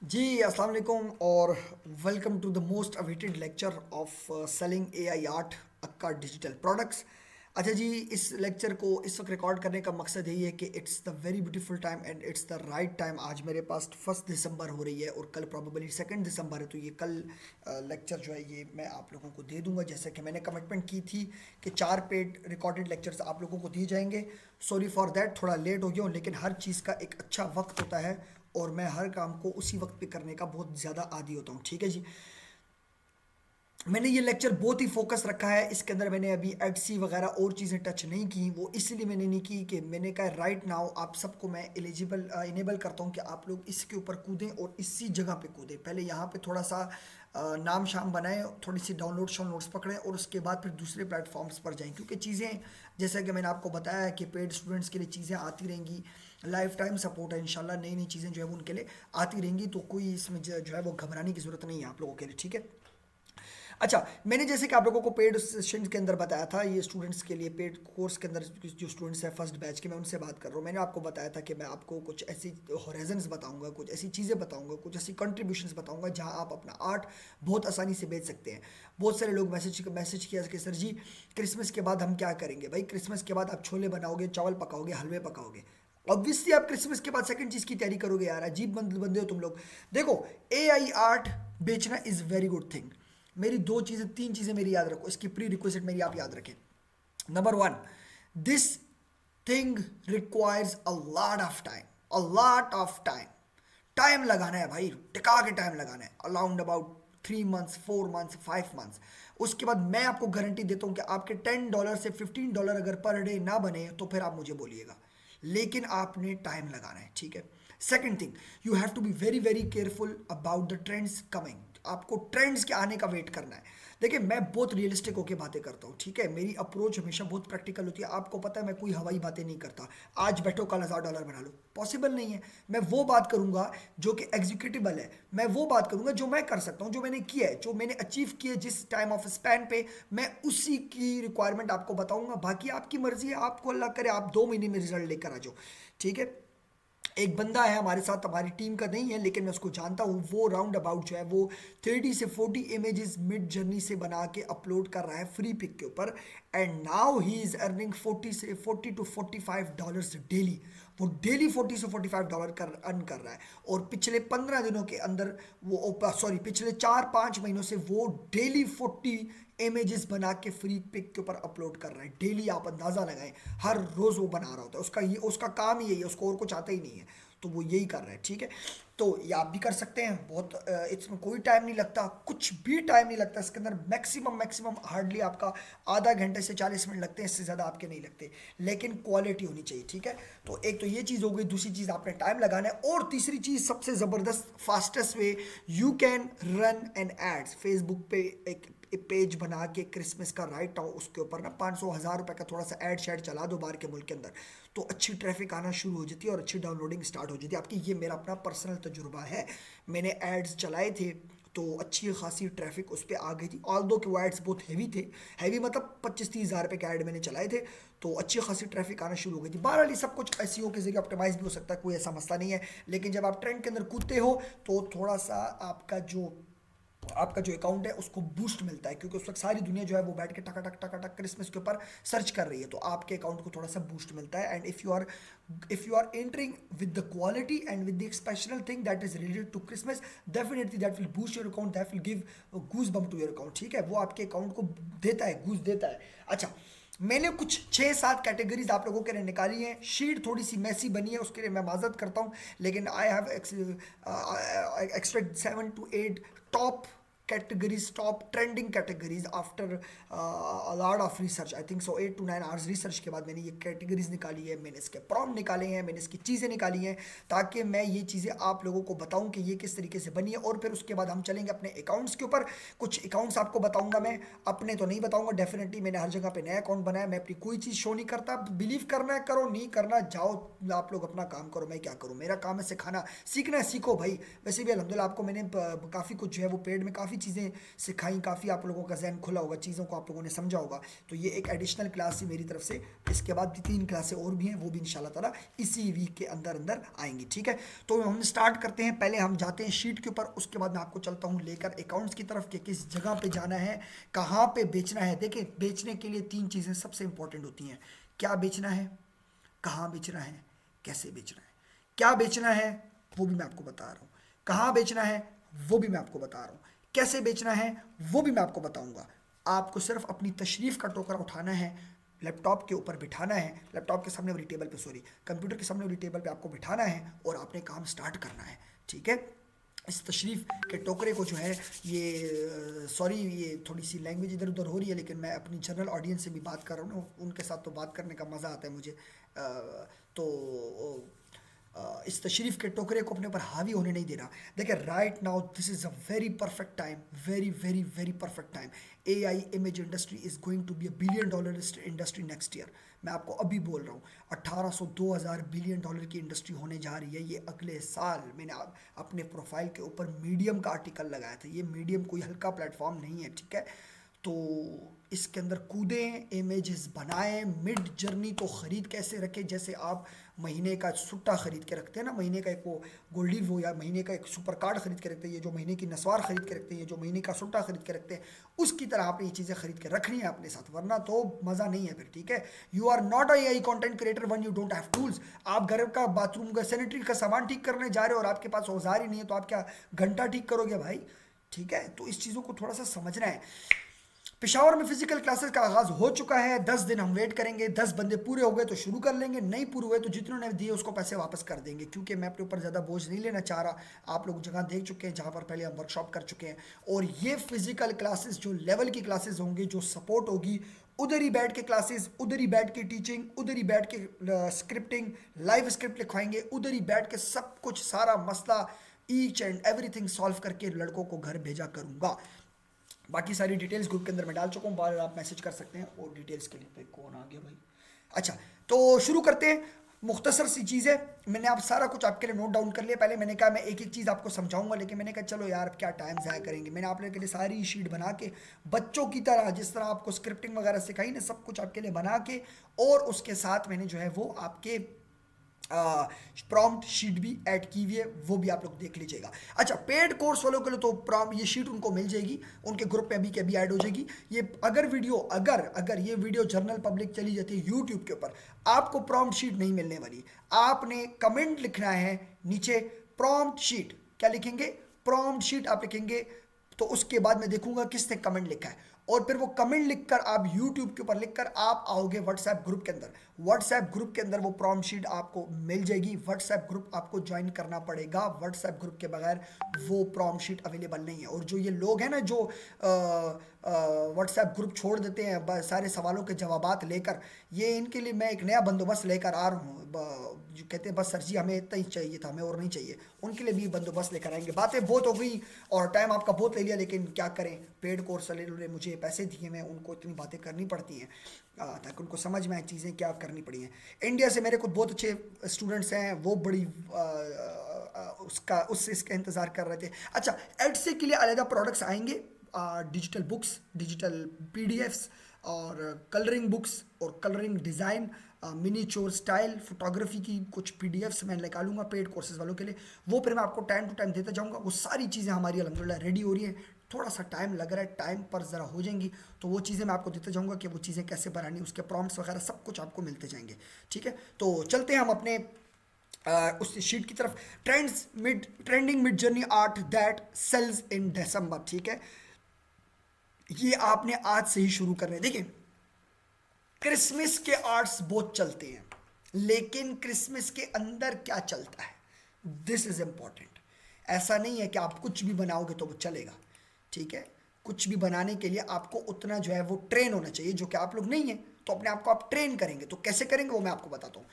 जी अस्सलाम वालेकुम और welcome to the most awaited lecture of selling AI art aka digital products. अच्छा जी, इस लेक्चर को इस वक्त रिकॉर्ड करने का मकसद यही है कि it's the very beautiful time and it's the right time. आज मेरे पास 1 दिसंबर हो रही है और कल प्रॉबेबली 2 दिसंबर है, तो ये कल लेक्चर जो है ये मैं आप लोगों को दे दूंगा, जैसे कि मैंने कमिटमेंट की थी कि 4 पेड रिकॉर्डेड लेक्चर्स आप लोगों को दिए जाएंगे। सॉरी फॉर दैट, थोड़ा लेट हो गया हूँ, लेकिन हर चीज़ का एक अच्छा वक्त होता है और मैं हर काम को उसी वक्त पे करने का बहुत ज़्यादा आदी होता हूँ। ठीक है जी, मैंने ये लेक्चर बहुत ही फोकस रखा है, इसके अंदर मैंने अभी एडसी वगैरह और चीज़ें टच नहीं की। वो इसलिए मैंने नहीं की कि मैंने कहा राइट नाउ आप सबको मैं एलिजिबल इनेबल करता हूँ कि आप लोग इसके ऊपर कूदें और इसी जगह पे कूदें। पहले यहाँ पे थोड़ा सा नाम शाम बनाएं, थोड़ी सी डाउनलोड्स पकड़ें और उसके बाद फिर दूसरे प्लेटफॉर्म्स पर जाएं, क्योंकि चीज़ें जैसा कि मैंने आपको बताया है कि पेड स्टूडेंट्स के लिए चीज़ें आती रहेंगी। लाइफ टाइम सपोर्ट है इंशाल्लाह, नई नई चीज़ें जो है वो उनके लिए आती रहेंगी, तो कोई इसमें जो है वो घबराने की ज़रूरत नहीं है आप लोगों के लिए। ठीक है। अच्छा, मैंने जैसे कि आप लोगों को पेड सेशन के अंदर बताया था, ये स्टूडेंट्स के लिए पेड कोर्स के अंदर जो स्टूडेंट्स हैं फर्स्ट बैच के, मैं उनसे बात कर रहा हूँ। मैंने आपको बताया था कि मैं आपको कुछ ऐसी हॉराइजन्स बताऊंगा, कुछ ऐसी चीज़ें बताऊंगा, कुछ ऐसी कंट्रीब्यूशंस बताऊंगा जहाँ आप अपना आर्ट बहुत आसानी से बेच सकते हैं। बहुत सारे लोग मैसेज किया कि सर जी क्रिसमस के बाद हम क्या करेंगे। भाई क्रिसमस के बाद आप छोले बनाओगे, चावल पकाओगे, हलवे पकाओगे। ऑब्वियसली आप क्रिसमस के बाद सेकंड चीज़ की तैयारी करोगे। यार अजीब बंदे हो तुम लोग। देखो, एआई आर्ट बेचना इज़ वेरी गुड थिंग। मेरी दो चीज़ें तीन चीज़ें मेरी याद रखो, इसकी प्री रिक्वेस्ट मेरी आप याद रखें। Number one, this thing requires a lot of time, a lot of time. Time लगाना है भाई, टिका के टाइम लगाना है, around about 3 months, 4 months, 5 months. उसके बाद मैं आपको गारंटी देता हूं कि आपके $10 से $15 अगर पर डे ना बने तो फिर आप मुझे बोलिएगा, लेकिन आपने टाइम लगाना है। ठीक है। Second thing, you have to be very very careful about the trends coming. आपको ट्रेंड्स के आने का वेट करना है। देखिए मैं बहुत रियलिस्टिक होकर बातें करता हूँ, ठीक है। मेरी अप्रोच हमेशा बहुत प्रैक्टिकल होती है। आपको पता है मैं कोई हवाई बातें नहीं करता, आज बैठो कल $1000 बना लो, पॉसिबल नहीं है। मैं वो बात करूंगा जो कि एग्जीक्यूटिबल है, मैं वो बात करूंगा जो मैं कर सकता हूँ, जो मैंने किया है, जो मैंने अचीव किया है जिस टाइम ऑफ स्पैन पे, मैं उसी की रिक्वायरमेंट आपको बताऊंगा। बाकी आपकी मर्जी है, आपको अल्लाह करे आप 2 महीने में रिजल्ट लेकर आ जाओ। ठीक है। एक बंदा है हमारे साथ, हमारी टीम का नहीं है लेकिन मैं उसको जानता हूँ, वो राउंड अबाउट जो है वो 30 से 40 इमेजेस मिड जर्नी से बना के अपलोड कर रहा है फ्री पिक के ऊपर, and now he is earning 40 to 45 dollars daily. वो डेली 40 से 45 डॉलर कर अर्न कर रहा है, और पिछले 15 दिनों के अंदर वो सॉरी पिछले 4-5 महीनों से वो डेली 40 इमेजेस बना के फ्री पिक के ऊपर अपलोड कर रहा है डेली। आप अंदाज़ा लगाएं, हर रोज़ वो बना रहा होता है, उसका काम ही यही है, उसको और कुछ आता ही नहीं है, तो वो यही कर रहा है। ठीक है। तो ये आप भी कर सकते हैं, बहुत इसमें कोई टाइम नहीं लगता, कुछ भी टाइम नहीं लगता इसके अंदर। मैक्सिमम मैक्सिमम हार्डली आपका आधा घंटे से 40 मिनट लगते हैं, इससे ज़्यादा आपके नहीं लगते, लेकिन क्वालिटी होनी चाहिए। ठीक है। तो एक तो ये चीज़ हो गई, दूसरी चीज़ आपने टाइम लगाना है, और तीसरी चीज़ सबसे ज़बरदस्त fastest way, you can run an ads. Facebook पे एक पेज बना के क्रिसमस का राइट आओ, उसके ऊपर ना 500-1000 रुपए का थोड़ा सा ऐड शैड चला दो बाहर के मुल्क के अंदर, तो अच्छी ट्रैफिक आना शुरू हो जाती है और अच्छी डाउनलोडिंग स्टार्ट हो जाती है आपकी। ये मेरा अपना पर्सनल तजुर्बा है, मैंने एड्स चलाए थे तो अच्छी खासी ट्रैफिक उस पर आ गई थी। ऑल दो के एड्स बहुत हैवी थे, हैवी मतलब 25-30 हज़ार रुपये के ऐड मैंने चलाए थे, तो अच्छी खासी ट्रैफिक आना शुरू हो गई थी। बहरहाल ये सब कुछ एसईओ के जरिए ऑप्टिमाइज भी हो सकता है, कोई ऐसा मसला नहीं है, लेकिन जब आप ट्रेंड के अंदर कूदते हो तो थोड़ा सा आपका जो अकाउंट है उसको बूस्ट मिलता है, क्योंकि उस वक्त सारी दुनिया जो है वो बैठ के टका टक क्रिसमस के ऊपर सर्च कर रही है, तो आपके अकाउंट को थोड़ा सा बूस्ट मिलता है। And if you are entering with the quality and with the exceptional thing that is related to Christmas, definitely that will boost your account, that will give goose bump to your account. ठीक है, वो आपके account को देता है, गूज देता है। अच्छा, मैंने कुछ 6-7 कैटेगरीज आप लोगों के लिए निकाली हैं। शीट थोड़ी सी मैसी बनी है, उसके लिए मैं माजरत करता हूँ, लेकिन I have expect 7 to 8 top categories, top trending categories after a lot of research. I think so 8 to 9 hours research के बाद मैंने ये कैटेगरीज निकाली है, मैंने इसके प्रॉम्प्ट निकाले हैं, मैंने इसकी चीज़ें निकाली हैं, ताकि मैं ये चीज़ें आप लोगों को बताऊं कि ये किस तरीके से बनी है। और फिर उसके बाद हम चलेंगे अपने अकाउंट्स के ऊपर। कुछ अकाउंट्स आपको बताऊंगा, मैं अपने तो नहीं बताऊंगा डेफिनेटली, मैंने हर जगह पे नया अकाउंट बनाया, मैं अपनी कोई चीज़ शो नहीं करता। बिलीव करना है करो, नहीं करना जाओ, आप लोग अपना काम करो, मैं क्या करूँ, मेरा काम है सिखाना, सीखना है सीखो भाई। वैसे भी अल्हम्दुलिल्लाह आपको मैंने काफ़ी कुछ जो है वो पेड में काफ़ी काफ़ी चीज़ें सिखाई, काफ़ी आप लोगों का जहन खुला होगा, चीज़ों को आप लोगों ने समझा होगा। तो ये एक एडिशनल क्लास थी मेरी तरफ से। इसके बाद 3 क्लासें और भी हैं, वो भी इंशाल्लाह ताला इसी वीक के अंदर अंदर आएंगी, ठीक है। तो हम स्टार्ट करते हैं, पहले हम जाते हैं शीट के ऊपर, उसके बाद मैं आपको चलता हूँ लेकर अकाउंट्स की तरफ कि किस जगह पे जाना है, कहाँ पे बेचना है। देखिए, बेचने के लिए 3 चीज़ें सबसे इंपॉर्टेंट होती हैं। क्या बेचना है, कहाँ बेचना है, कैसे बेचना है। क्या बेचना है वो भी मैं आपको बता रहा हूँ, कहाँ बेचना है वो भी मैं आपको बता रहा हूँ, कैसे बेचना है वो भी मैं आपको बताऊंगा। आपको सिर्फ अपनी तशरीफ का टोकरा उठाना है, लैपटॉप के ऊपर बिठाना है, लैपटॉप के सामने वाली टेबल पे, सॉरी, कंप्यूटर के सामने वाली टेबल पे आपको बिठाना है और आपने काम स्टार्ट करना है, ठीक है। इस तशरीफ़ के टोकरे को जो है, ये सॉरी, ये थोड़ी सी लैंग्वेज इधर उधर हो रही है, लेकिन मैं अपनी जनरल ऑडियंस से भी बात कर रहा हूँ ना, उनके साथ तो बात करने का मज़ा आता है मुझे। तो इस तशरीफ़ के टोकरे को अपने ऊपर हावी होने नहीं देना। देखिए, right now this is a very perfect time, very very very perfect time. AI image industry is going to be $1 billion industry next year. मैं आपको अभी बोल रहा हूँ, 1800-2000 बिलियन डॉलर की इंडस्ट्री होने जा रही है ये अगले साल। मैंने अपने प्रोफाइल के ऊपर मीडियम का आर्टिकल लगाया था, ये मीडियम कोई हल्का प्लेटफॉर्म नहीं है, ठीक है। तो इसके अंदर कूदें, इमेजेस बनाएं, मिड जर्नी को ख़रीद कैसे रखें, जैसे आप महीने का सुट्टा ख़रीद के रखते हैं ना, महीने का एक वो गोल्डी वो, या महीने का एक सुपर कार्ड ख़रीद के रखते हैं, ये जो महीने की नस्वार ख़रीद के रखते हैं, ये जो महीने का सुट्टा ख़रीद के रखते हैं, उसकी तरह आपने ये चीज़ें ख़रीद के रखनी है अपने साथ, वरना तो मज़ा नहीं है फिर, ठीक है। You are not a AI content creator one you don't have tools. आप घर का बाथरूम का सैनिटरी का सामान ठीक करने जा रहे हो और आपके पास औजार ही नहीं है, तो आप क्या घंटा ठीक करोगे भाई, ठीक है। तो इस चीज़ों को थोड़ा सा समझना है। पेशावर में फिजिकल क्लासेस का आगाज हो चुका है, 10 दिन हम वेट करेंगे, 10 बंदे पूरे हो गए तो शुरू कर लेंगे, नहीं पूरे हुए तो जितने दिए उसको पैसे वापस कर देंगे, क्योंकि मैं अपने ऊपर ज़्यादा बोझ नहीं लेना चाह रहा। आप लोग जगह देख चुके हैं जहाँ पर पहले हम वर्कशॉप कर चुके हैं, और ये फिजिकल क्लासेस जो लेवल की क्लासेस होंगी, जो सपोर्ट होगी, उधर ही बैठ के क्लासेस, उधर ही बैठ के टीचिंग, उधर ही बैठ के स्क्रिप्टिंग, लाइव स्क्रिप्ट लिखवाएंगे, उधर ही बैठ के सब कुछ सारा मसला ईच एंड एवरीथिंग सॉल्व करके लड़कों को घर भेजा करूँगा। बाकी सारी डिटेल्स ग्रुप के अंदर मैं डाल चुका हूँ, बार आप मैसेज कर सकते हैं। और डिटेल्स के लिए पे कौन आ गया भाई, अच्छा, तो शुरू करते हैं। मुख्तसर सी चीज़ है, मैंने आप सारा कुछ आपके लिए नोट डाउन कर लिया। पहले मैंने कहा मैं एक एक चीज़ आपको समझाऊंगा, लेकिन मैंने कहा चलो यार क्या टाइम ज़ाया करेंगे। मैंने आप लोगों के लिए सारी शीट बना के, बच्चों की तरह जिस तरह आपको स्क्रिप्टिंग वगैरह सिखाई ना, सब कुछ आपके लिए बना के, और उसके साथ मैंने जो है वो आपके प्रॉम्प्ट शीट भी ऐड की हुई है, वो भी आप लोग देख लीजिएगा। अच्छा, पेड कोर्स वालों के लिए तो प्रॉम्प्ट ये शीट उनको मिल जाएगी, उनके ग्रुप में अभी के अभी ऐड हो जाएगी। ये अगर वीडियो अगर ये वीडियो जनरल पब्लिक चली जाती है यूट्यूब के ऊपर, आपको प्रॉम्प्ट शीट नहीं मिलने वाली। आपने कमेंट लिखना है नीचे, प्रॉम्प्ट शीट, क्या लिखेंगे, प्रॉम्प्ट शीट आप लिखेंगे, तो उसके बाद मैं देखूंगा किसने कमेंट लिखा है, और फिर वो कमेंट लिखकर आप YouTube के ऊपर लिखकर आप आओगे व्हाट्सएप ग्रुप के अंदर। व्हाट्सएप ग्रुप के अंदर वो प्रॉम्प्ट शीट आपको मिल जाएगी। व्हाट्सएप ग्रुप आपको ज्वाइन करना पड़ेगा, व्हाट्सएप ग्रुप के बगैर वो प्रॉम्प्ट शीट अवेलेबल नहीं है। और जो ये लोग हैं ना जो व्हाट्सएप ग्रुप छोड़ देते हैं सारे सवालों के जवाबात लेकर, ये इनके लिए मैं एक नया बंदोबस्त लेकर आ रहा हूँ। जो कहते हैं बस सर जी हमें इतना ही चाहिए था, हमें और नहीं चाहिए, उनके लिए भी बंदोबस्त लेकर आएंगे। बातें बहुत हो गई और टाइम आपका बहुत ले लिया, लेकिन क्या करें, पेड कोर्स वाले मुझे पैसे दिए, मैं उनको इतनी बातें करनी पड़ती हैं ताकि उनको समझ में आए चीज़ें क्या करनी पड़ी हैं। इंडिया से मेरे कुछ बहुत अच्छे स्टूडेंट्स हैं, वो बड़ी इसका इंतज़ार कर रहे थे। अच्छा, एडसे के लिए अलग प्रोडक्ट्स आएंगे, डिजिटल बुक्स, डिजिटल PDFs और कलरिंग बुक्स और कलरिंग डिज़ाइन, मिनीचोर स्टाइल फोटोग्राफी की कुछ PDFs मैं निकालूंगा पेड कोर्सेज वालों के लिए। वो फिर मैं आपको टाइम टू टाइम देता जाऊंगा। वो सारी चीज़ें हमारी अल्हम्दुलिल्लाह रेडी हो रही हैं, थोड़ा सा टाइम लग रहा है, टाइम पर ज़रा हो जाएंगी, तो वो चीज़ें मैं आपको देता जाऊंगा कि वो चीज़ें कैसे बनानी, उसके प्रॉम्प्ट्स वगैरह सब कुछ आपको मिलते जाएंगे, ठीक है। तो चलते हैं हम अपने उस शीट की तरफ। Trending Midjourney art that sells in December, ठीक है। ये आपने आज से ही शुरू करने। देखिए, क्रिसमस के आर्ट्स बहुत चलते हैं, लेकिन क्रिसमस के अंदर क्या चलता है, दिस इज इंपॉर्टेंट। ऐसा नहीं है कि आप कुछ भी बनाओगे तो वो चलेगा, ठीक है। कुछ भी बनाने के लिए आपको उतना जो है वो ट्रेन होना चाहिए, जो कि आप लोग नहीं है। तो अपने आप को आप ट्रेन करेंगे, तो कैसे करेंगे वो मैं आपको बताता हूँ।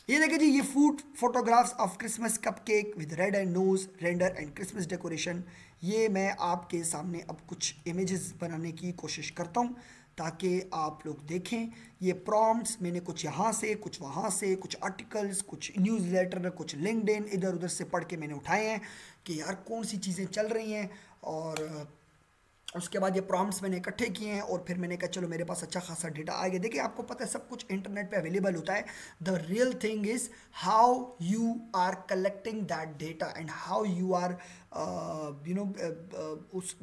ये देखिए जी, ये food photographs of Christmas cupcake with red and nose reindeer and Christmas decoration. ये मैं आपके सामने अब कुछ इमेजेस बनाने की कोशिश करता हूँ ताकि आप लोग देखें। ये प्रॉम्प्ट्स मैंने कुछ यहाँ से, कुछ वहाँ से, कुछ आर्टिकल्स, कुछ न्यूज़ लेटर, कुछ लिंक्डइन, इधर उधर से पढ़ के मैंने उठाए हैं कि यार कौन सी चीज़ें चल रही हैं। और उसके बाद ये प्रॉम्प्ट्स मैंने इकट्ठे किए हैं और फिर मैंने कहा चलो मेरे पास अच्छा खासा डेटा आ गया। देखिए आपको पता है सब कुछ इंटरनेट पे अवेलेबल होता है। The real thing is how you are collecting that data and how you are you know उस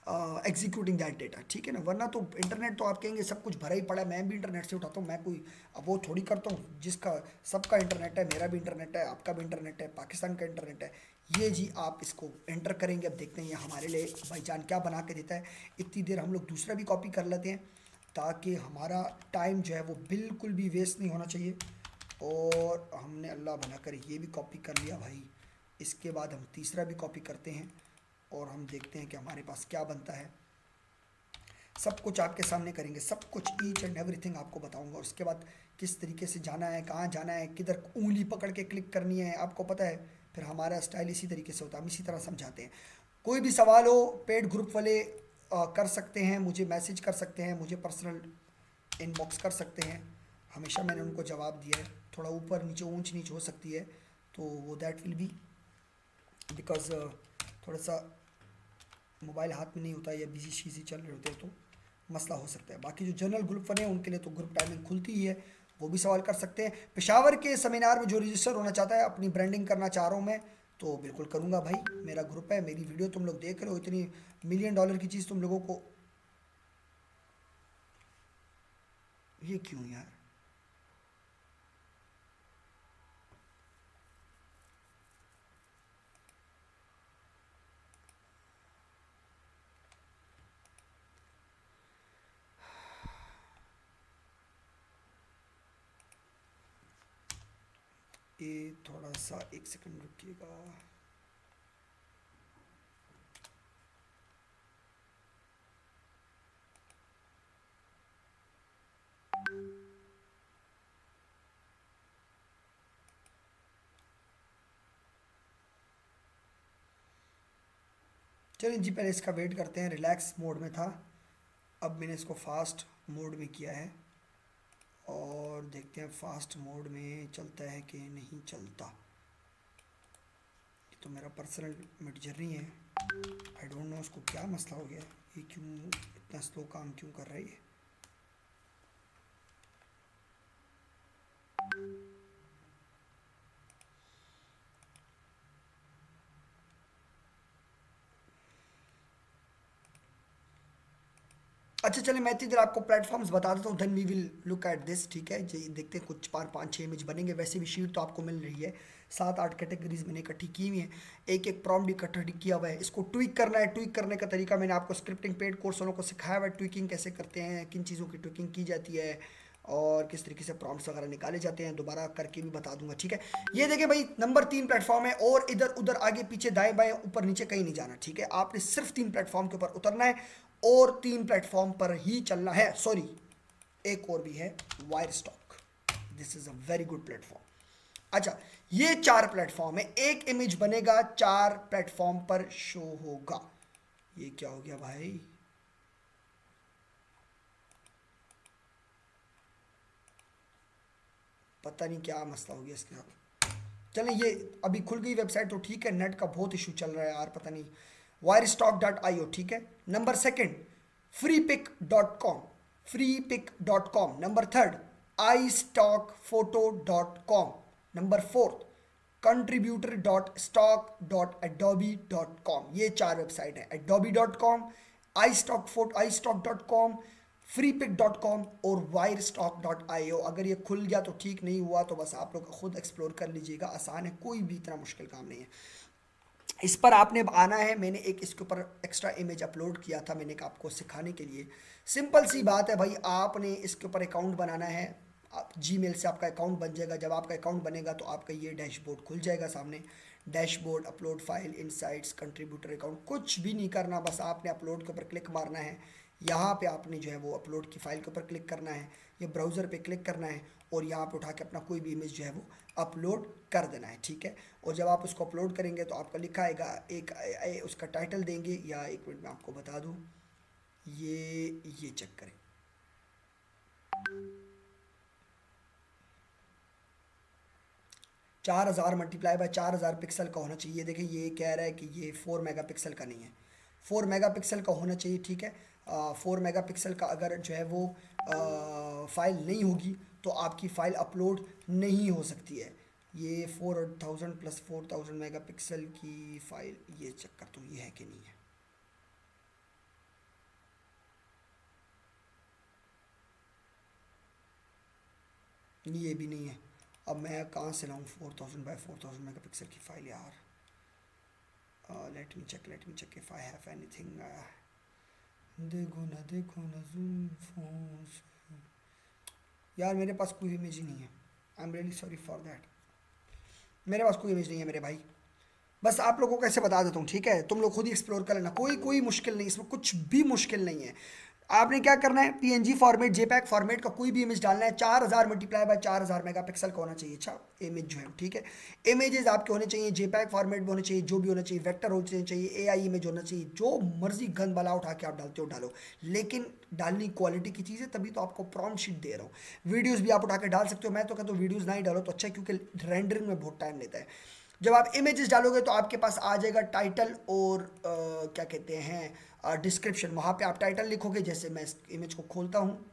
एग्जीक्यूटिंग दैट डेटा, ठीक है ना। वरना तो इंटरनेट तो आप कहेंगे सब कुछ भरा ही पड़ा है, मैं भी इंटरनेट से उठाता हूँ, मैं कोई अब वो थोड़ी करता हूँ जिसका सबका इंटरनेट है, मेरा भी इंटरनेट है, आपका भी इंटरनेट है, पाकिस्तान का इंटरनेट है। ये जी आप इसको एंटर करेंगे, अब देखते हैं ये हमारे लिए भाईजान क्या बना के देता है। इतनी देर हम लोग दूसरा भी कॉपी कर लेते हैं ताकि हमारा टाइम जो है वो बिल्कुल भी वेस्ट नहीं होना चाहिए। और हमने अल्लाह भला करे ये भी कॉपी कर लिया भाई। इसके बाद हम तीसरा भी कॉपी करते हैं और हम देखते हैं कि हमारे पास क्या बनता है। सब कुछ आपके सामने करेंगे, सब कुछ ईच एंड एवरीथिंग आपको बताऊंगा। और उसके बाद किस तरीके से जाना है, कहाँ जाना है, किधर उंगली पकड़ के क्लिक करनी है, आपको पता है। फिर हमारा स्टाइल इसी तरीके से होता है, हम इसी तरह समझाते हैं। कोई भी सवाल हो पेड ग्रुप वाले कर सकते हैं, मुझे मैसेज कर सकते हैं, मुझे पर्सनल इनबॉक्स कर सकते हैं। हमेशा मैंने उनको जवाब दिया है। थोड़ा ऊपर नीचे ऊंच नीच हो सकती है तो वो दैट विल बी बिकॉज थोड़ा सा मोबाइल हाथ में नहीं होता या बिजी शीजी चल रहे होते हैं तो मसला हो सकता है। बाकी जो जनरल ग्रुप बने हैं उनके लिए तो ग्रुप टाइमिंग खुलती ही है, वो भी सवाल कर सकते हैं। पेशावर के सेमिनार में जो रजिस्टर होना चाहता है, अपनी ब्रांडिंग करना चाह रहा हूँ मैं, तो बिल्कुल करूँगा भाई। मेरा ग्रुप है, मेरी वीडियो तुम लोग देख रहे हो, इतनी $1 मिलियन की चीज़ तुम लोगों को, ये क्यों यार। ये थोड़ा सा 1 सेकंड रुकिएगा। चलिए जी पहले इसका वेट करते हैं। रिलैक्स मोड में था, अब मैंने इसको फास्ट मोड में किया है और देखते हैं फास्ट मोड में चलता है कि नहीं चलता। ये तो मेरा पर्सनल मिडजर्नी है, आई डोंट नो उसको क्या मसला हो गया है, ये क्यों इतना स्लो काम क्यों कर रही है। अच्छा चलिए मैं इतनी देर आपको प्लेटफॉर्म्स बता देता हूँ, then we will look at this, ठीक है जी। देखते हैं कुछ 5-5-6 इमेज बनेंगे। वैसे भी शीट तो आपको मिल रही है, 7-8 कैटेगरीज मैंने इकट्ठी की हुई हैं, एक एक प्रॉम्प्ट इकट्ठा किया हुआ है। इसको ट्विक करना है, ट्विक करने का तरीका मैंने आपको स्क्रिप्टिंग पेड कोर्स वालों को सिखाया हुआ है, ट्विकिंग कैसे करते हैं, किन चीज़ों की ट्विकिंग की जाती है और किस तरीके से प्रॉम्प्ट्स वगैरह निकाले जाते हैं, दोबारा करके भी बता दूंगा, ठीक है। ये देखिए भाई नंबर 3 प्लेटफॉर्म है और इधर उधर आगे पीछे दाएं बाएं ऊपर नीचे कहीं नहीं जाना, ठीक है। आपने सिर्फ 3 प्लेटफॉर्म के ऊपर उतरना है और 3 प्लेटफॉर्म पर ही चलना है। सॉरी एक और भी है, wire stock, this is a very good platform. अच्छा ये 4 प्लेटफॉर्म है, एक इमेज बनेगा 4 प्लेटफॉर्म पर शो होगा। ये क्या हो गया भाई, पता नहीं क्या मसला हो गया इसके साथ। चलें ये अभी खुल गई वेबसाइट तो ठीक है, नेट का बहुत इशू चल रहा है यार, पता नहीं। wirestock.io, ठीक है। Number second freepic.com, freepic.com। Number third istockphoto.com। Number fourth contributor.stock.adobe.com। ये 4 वेबसाइट है, adobe.com, istock.com, freepic.com और wirestock.io। अगर ये खुल गया तो ठीक, नहीं हुआ तो बस आप लोग खुद एक्सप्लोर कर लीजिएगा, आसान है, कोई भी इतना मुश्किल काम नहीं है। इस पर आपने आना है, मैंने एक इसके ऊपर एक्स्ट्रा इमेज अपलोड किया था मैंने आपको सिखाने के लिए। सिंपल सी बात है भाई, आपने इसके ऊपर अकाउंट बनाना है, आप जीमेल से आपका अकाउंट बन जाएगा। जब आपका अकाउंट बनेगा तो आपका ये डैशबोर्ड खुल जाएगा सामने। Dashboard, upload file, insights, contributor account, कुछ भी नहीं करना, बस आपने अपलोड के ऊपर क्लिक मारना है। यहाँ पे आपने जो है वो अपलोड की फाइल के ऊपर क्लिक करना है, ये ब्राउज़र पे क्लिक करना है और यहाँ पे उठा के अपना कोई भी इमेज जो है वो अपलोड कर देना है, ठीक है। और जब आप उसको अपलोड करेंगे तो आपका लिखा आएगा एक उसका टाइटल देंगे, या 1 मिनट में आपको बता दूँ, ये चेक करें। 4000 मल्टीप्लाई बाय 4000 पिक्सल का होना चाहिए। देखिए ये कह रहा है कि ये 4 मेगापिक्सल का नहीं है, 4 मेगापिक्सल का होना चाहिए, ठीक है। 4 मेगापिक्सल का अगर जो है वो फाइल नहीं होगी तो आपकी फ़ाइल अपलोड नहीं हो सकती है। ये 4000 प्लस 4000 मेगापिक्सल की फ़ाइल, ये चेक करता हूँ ये है कि नहीं है। ये भी नहीं है। अब मैं कहाँ से लाऊँ 4000 बाय 4000 मेगापिक्सल की फ़ाइल यार। Let me check if I have anything. देखो ना ज़ुल्फ़ों से। यार मेरे पास कोई इमेज ही नहीं है। I am really sorry for that. मेरे पास कोई इमेज नहीं है मेरे भाई। बस आप लोगों को ऐसे बता देता हूँ, ठीक है, तुम लोग खुद ही एक्सप्लोर कर लेना, कोई कोई मुश्किल नहीं, इसमें कुछ भी मुश्किल नहीं है। आपने क्या करना है, पीएनजी फॉर्मेट, जेपैक फॉर्मेट का कोई भी इमेज डालना है, 4000 मल्टीप्लाई बाय 4000 मेगापिक्सल का होना चाहिए। अच्छा इमेज जो है, ठीक है, इमेजेस आपके होने चाहिए जेपैक फॉर्मेट में होने चाहिए, जो भी होना चाहिए, वेक्टर होने चाहिए, एआई इमेज होना चाहिए, जो मर्जी गंद बला उठा के आप डालते हो डालो, लेकिन डालनी क्वालिटी की चीज़ है। तभी तो आपको प्रॉम्प्ट शीट दे रहा हूँ। वीडियोज़ भी आप उठा के डाल सकते हो, मैं तो कहता हूँ वीडियोज़ ना ही डालो तो अच्छा है, क्योंकि रेंडरिंग में बहुत टाइम लेता है। जब आप इमेजेस डालोगे तो आपके पास आ जाएगा टाइटल और क्या कहते हैं डिस्क्रिप्शन। वहाँ पे आप टाइटल लिखोगे, जैसे मैं इस इमेज को खोलता हूँ,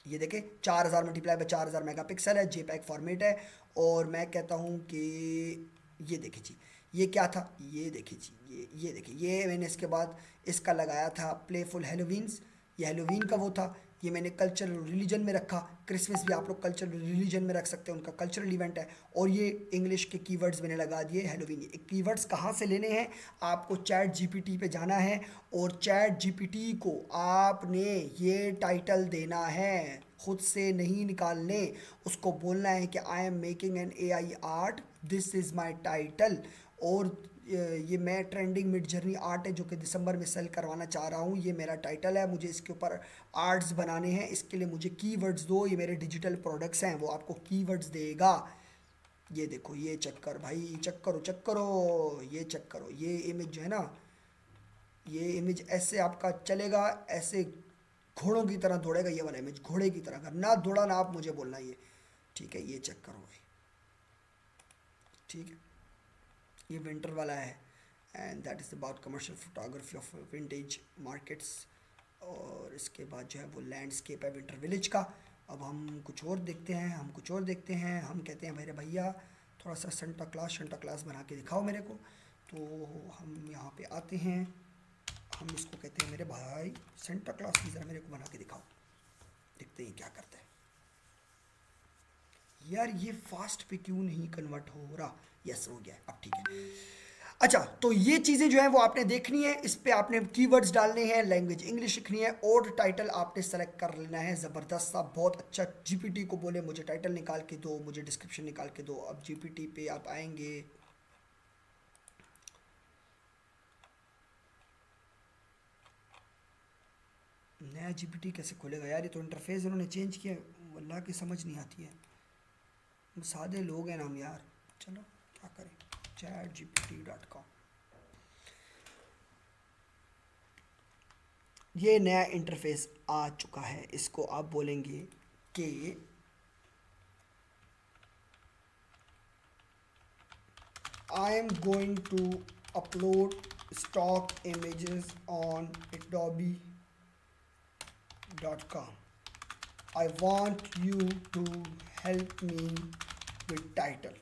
ये देखें 4000 मल्टीप्लाई बाय 4000 मेगापिक्सल है, जेपैक फॉर्मेट है। और मैं कहता हूँ कि ये देखिए जी, ये क्या था, ये देखिए जी, ये देखिए, ये मैंने इसके बाद इसका लगाया था प्लेफुल हेलोवीन्स, ये हेलोवीन का वो था। ये मैंने कल्चरल रिलीजन में रखा, क्रिसमस भी आप लोग कल्चरल रिलीजन में रख सकते हैं, उनका कल्चरल इवेंट है। और ये इंग्लिश के कीवर्ड्स मैंने लगा दिए हेलोवीन। ये कीवर्ड्स कहाँ से लेने हैं, आपको चैट जीपीटी पे जाना है और चैट जीपीटी को आपने ये टाइटल देना है, खुद से नहीं निकालने। उसको बोलना है कि I am making an AI art, this is my title. और ये मैं ट्रेंडिंग मिड जर्नी आर्ट है जो कि दिसंबर में सेल करवाना चाह रहा हूँ, ये मेरा टाइटल है, मुझे इसके ऊपर आर्ट्स बनाने हैं, इसके लिए मुझे कीवर्ड्स दो, ये मेरे डिजिटल प्रोडक्ट्स हैं, वो आपको कीवर्ड्स देगा। ये देखो, ये चेक कर भाई, चेक करो चेक करो, ये चेक करो, ये इमेज जो है ना, ये इमेज ऐसे आपका चलेगा, ऐसे घोड़ों की तरह दौड़ेगा। ये वाला इमेज घोड़े की तरह, अगर ना दौड़ा ना आप मुझे बोलना ये, ठीक है। ये चेक करो भाई, ठीक है, ये विंटर वाला है। And that is about commercial photography of vintage markets. और इसके बाद जो है वो लैंडस्केप है विंटर विलेज का। अब हम कुछ और देखते हैं, हम कहते हैं मेरे भैया थोड़ा सा सेंटा क्लास बना के दिखाओ मेरे को। तो हम यहाँ पे आते हैं, हम इसको कहते हैं मेरे भाई सेंटा क्लास की ज़रा मेरे को बना के दिखाओ, देखते हैं क्या करता है। यार ये फास्ट पे क्यों नहीं कन्वर्ट हो रहा, यस हो गया, अब ठीक है। अच्छा, तो ये चीज़ें जो है वो आपने देखनी है, इस पे आपने कीवर्ड्स डालने हैं, लैंग्वेज इंग्लिश लिखनी है और टाइटल आपने सेलेक्ट कर लेना है। ज़बरदस्त सा, बहुत अच्छा। जीपीटी को बोले मुझे टाइटल निकाल के दो, मुझे डिस्क्रिप्शन निकाल के दो। अब जीपीटी पे आप आएंगे, नया जीपीटी कैसे खुलेगा यार, ये तो इंटरफेस इन्होंने चेंज किया, वल्लाह की समझ नहीं आती है। हम सादे लोग हैं ना हम यार, चलो क्या करें। chatgpt.com, ये नया इंटरफेस आ चुका है। इसको आप बोलेंगे कि I am going to upload stock images on adobe.com, I want you to help me with title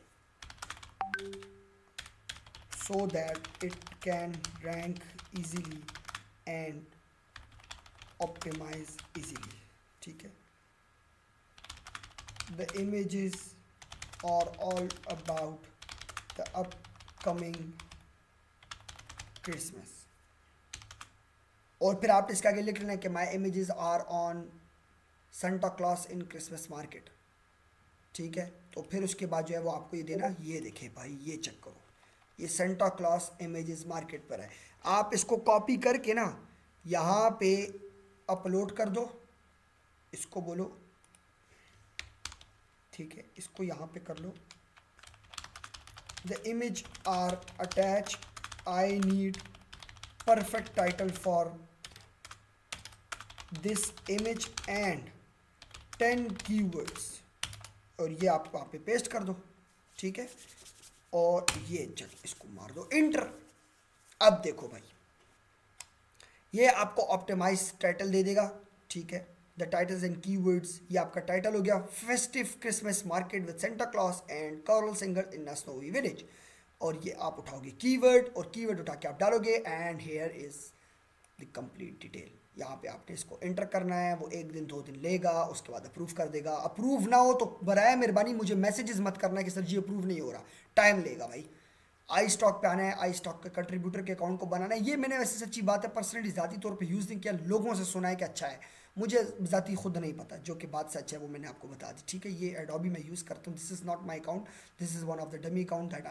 so that it can rank easily and optimize easily, ठीक है। The images are all about the upcoming Christmas। और फिर आप इसके आगे लिख लेना है कि my images are on Santa Claus in Christmas market, ठीक है। तो फिर उसके बाद जो है वो आपको ये देना, ये देखे भाई, ये चेक करो, ये सेंटा क्लॉस इमेजेस मार्केट पर है। आप इसको कॉपी करके ना यहाँ पे अपलोड कर दो, इसको बोलो, ठीक है, इसको यहाँ पे कर लो। The image are attach, I need perfect title for this image and 10 keywords, और ये आप वहाँ पे पेस्ट कर दो, ठीक है। और ये चल इसको मार दो इंटर। अब देखो भाई, ये आपको ऑप्टिमाइज टाइटल दे देगा, ठीक है। द टाइटल्स एंड कीवर्ड्स, ये आपका टाइटल हो गया, festive Christmas market with Santa Claus and carol singer in a snowy village. और ये आप उठाओगे कीवर्ड, और कीवर्ड उठा के आप डालोगे, and here is the complete detail. यहाँ पे आपने इसको एंटर करना है, वो 1 दिन 2 दिन लेगा, उसके बाद अप्रूव कर देगा। अप्रूव ना हो तो बराए मेहरबानी मुझे मैसेजेस मत करना कि सर जी अप्रूव नहीं हो रहा, टाइम लेगा भाई। आई स्टॉक पे आना है, आई स्टॉक के कंट्रीब्यूटर के अकाउंट को बनाना है। ये मैंने वैसे सच्ची बात है पर्सनली ज़ाती तौर पे यूज़ नहीं किया, लोगों से सुना है कि अच्छा है, मुझे ज़ाती खुद नहीं पता, जो कि बात सच है वो मैंने आपको बता दी, ठीक है। ये एडोबी मैं यूज़ करता हूँ, this is not my account, this is one of the dummy account that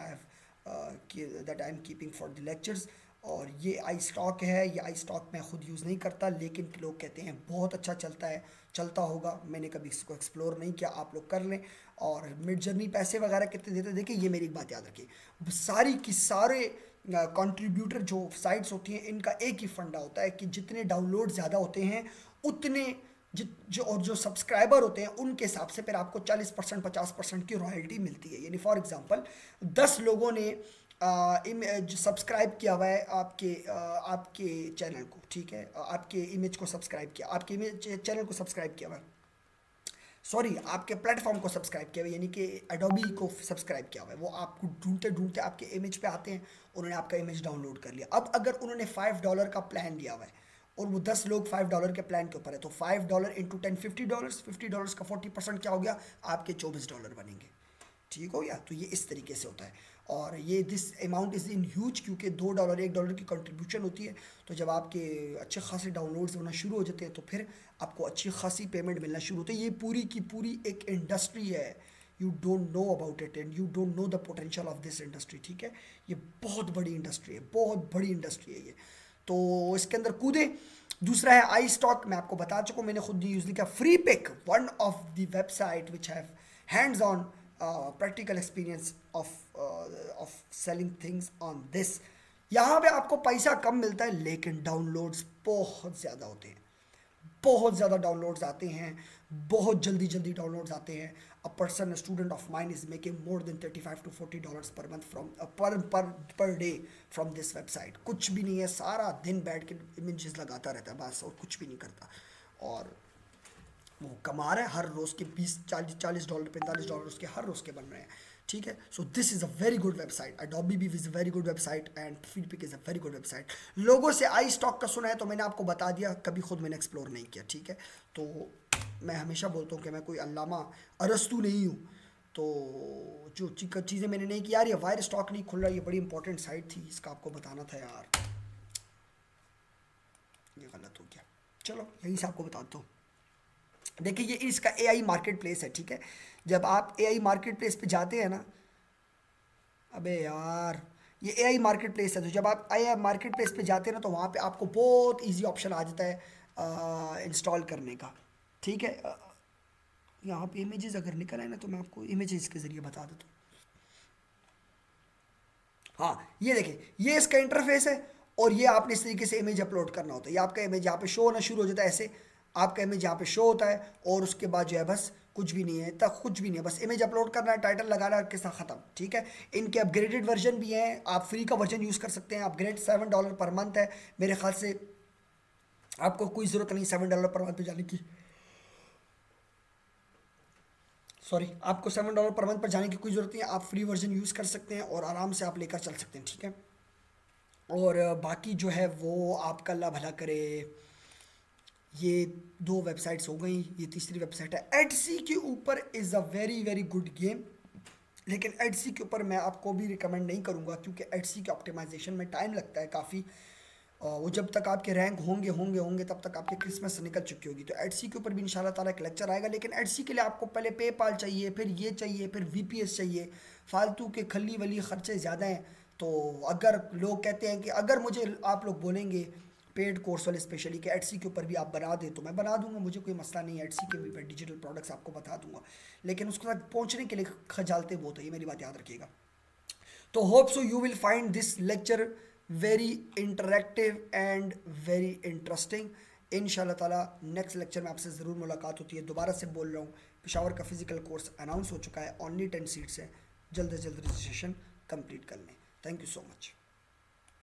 I am keeping for the lectures. और ये आई स्टॉक है, ये आई स्टॉक मैं खुद यूज़ नहीं करता, लेकिन लोग कहते हैं बहुत अच्छा चलता है, चलता होगा, मैंने कभी इसको एक्सप्लोर नहीं किया, आप लोग कर लें। और मिड जर्नी पैसे वगैरह कितने देते हैं, देखिए ये मेरी एक बात याद रखिए, सारी की सारे कंट्रीब्यूटर जो साइट्स होती हैं इनका एक ही फंडा होता है कि जितने डाउनलोड ज़्यादा होते हैं उतने जो और जो सब्सक्राइबर होते हैं उनके हिसाब से फिर आपको 40% 50% की रॉयल्टी मिलती है। यानी फॉर एग्जांपल 10 लोगों ने जो सब्सक्राइब किया हुआ है आपके चैनल को, ठीक है, आपके इमेज को सब्सक्राइब किया, आपके इमेज चैनल को सब्सक्राइब किया हुआ है, सॉरी आपके प्लेटफॉर्म को सब्सक्राइब किया हुआ है, यानी कि एडोबी को सब्सक्राइब किया हुआ है, वो आपको ढूंढते ढूंढते आपके इमेज पे आते हैं, उन्होंने आपका इमेज डाउनलोड कर लिया। अब अगर उन्होंने $5 का प्लान लिया हुआ है और वो 10 लोग $5 के प्लान के ऊपर है, तो $5 इंटू 10 $50, $50 का 40% क्या हो गया, आपके $24 बनेंगे, ठीक हो गया। तो ये इस तरीके से होता है, और ये this amount is in huge, क्योंकि $2 $1 की कंट्रीब्यूशन होती है। तो जब आपके अच्छे खासे डाउनलोड्स होना शुरू हो जाते हैं तो फिर आपको अच्छी खासी पेमेंट मिलना शुरू होती है। ये पूरी की पूरी एक इंडस्ट्री है, you don't know about it and you don't know the potential of this industry, ठीक है। ये बहुत बड़ी इंडस्ट्री है, बहुत बड़ी इंडस्ट्री है ये, तो इसके अंदर कूदे। दूसरा है आई स्टॉक, मैं आपको बता चुका हूँ, मैंने खुद यूज़ किया। Freepik, one of the website which have hands on practical experience of selling things on this. यहाँ पे आपको पैसा कम मिलता है लेकिन डाउनलोड्स बहुत ज़्यादा होते हैं, बहुत ज़्यादा डाउनलोड्स आते हैं, बहुत जल्दी जल्दी डाउनलोड्स आते हैं। A person student of mine is making more than $35 to $40 per month from per day from this website. कुछ भी नहीं है, सारा दिन बैठ के इमेजेस लगाता रहता है बस, और कुछ भी नहीं करता, और वो कमा रहा है हर रोज़ के $40 $45 उसके हर रोज़ के बन रहे हैं, ठीक है। So this is a very good website, Adobe भी is a very good website and Freepik is a very good website. लोगों से आई स्टॉक का सुना है तो मैंने आपको बता दिया, कभी खुद मैंने एक्सप्लोर नहीं किया, ठीक है। तो मैं हमेशा बोलता हूँ कि मैं कोई अल्लामा अरस्तू नहीं हूँ, तो जो चीज़ें मैंने नहीं की, यार ये वायर स्टॉक नहीं खुल रहा, ये बड़ी इंपॉर्टेंट साइट थी, इसका आपको बताना था यार, ये गलत हो गया, चलो यहीं से आपको बताता हूँ। देखिए ये इसका एआई मार्केट प्लेस है, ठीक है। जब आप एआई मार्केट प्लेस पे जाते हैं ना, अबे यार ये एआई मार्केट प्लेस है, तो जब आप एआई मार्केट प्लेस पे जाते हैं ना तो वहाँ पे आपको बहुत इजी ऑप्शन आ जाता है इंस्टॉल करने का, ठीक है। यहाँ पे इमेजेस अगर निकल आए ना तो मैं आपको इमेजेस के ज़रिए बता देता हूँ। हाँ ये देखिए, ये इसका इंटरफेस है, और ये आपने इस तरीके से इमेज अपलोड करना होता है। ये आपका इमेज यहाँ पे शो होना शुरू हो जाता है ऐसे, आपका इमेज यहाँ पे शो होता है, और उसके बाद जो है बस कुछ भी नहीं है, तक कुछ भी नहीं है, बस इमेज अपलोड करना है, टाइटल लगाना है, किस्सा ख़त्म, ठीक है। इनके अपग्रेडेड वर्जन भी हैं, आप फ्री का वर्जन यूज़ कर सकते हैं, अपग्रेड $7 पर मंथ है, मेरे ख्याल से आपको कोई ज़रूरत नहीं $7 पर मंथ पे जाने की, सॉरी आपको $7 पर मंथ पर जाने की कोई ज़रूरत नहीं है, आप फ्री वर्जन यूज़ कर सकते हैं और आराम से आप लेकर चल सकते हैं, ठीक है। और बाकी जो है वो आपका अल्लाह भला करे। ये 2 वेबसाइट्स हो गई, ये तीसरी वेबसाइट है एडसी के ऊपर, is a very very good game, लेकिन एडसी के ऊपर मैं आपको भी रिकमेंड नहीं करूँगा, क्योंकि एडसी के ऑप्टिमाइजेशन में टाइम लगता है काफ़ी, वो जब तक आपके रैंक होंगे होंगे होंगे तब तक आपके क्रिसमस निकल चुकी होगी। तो एडसी के ऊपर भी इंशाल्लाह ताला एक लेक्चर आएगा, लेकिन एडसी के लिए आपको पहले पेपाल चाहिए, फिर ये चाहिए, फिर वीपीएस चाहिए, फालतू के खली वली खर्चे ज़्यादा हैं। तो अगर लोग कहते हैं कि अगर मुझे आप लोग बोलेंगे पेड कोर्स वाले स्पेशली कि एडसी के ऊपर भी आप बना दें, तो मैं बना दूंगा, मुझे कोई मसला नहीं है, एडसी के भी मैं डिजिटल प्रोडक्ट्स आपको बता दूंगा, लेकिन उसके साथ पहुंचने के लिए खजालते बहुत है, ये मेरी बात याद रखिएगा। तो hope so you will find this lecture very interactive and very interesting. इंशाल्लाह ताला नेक्स्ट लेक्चर में आपसे ज़रूर मुलाकात होती है। दोबारा से बोल रहा हूँ, पेशावर का फ़िज़िकल कोर्स अनाउंस हो चुका है, ओनली 10 सीट्स है, जल्द से जल्द रजिस्ट्रेशन कंप्लीट कर लें। Thank you so much.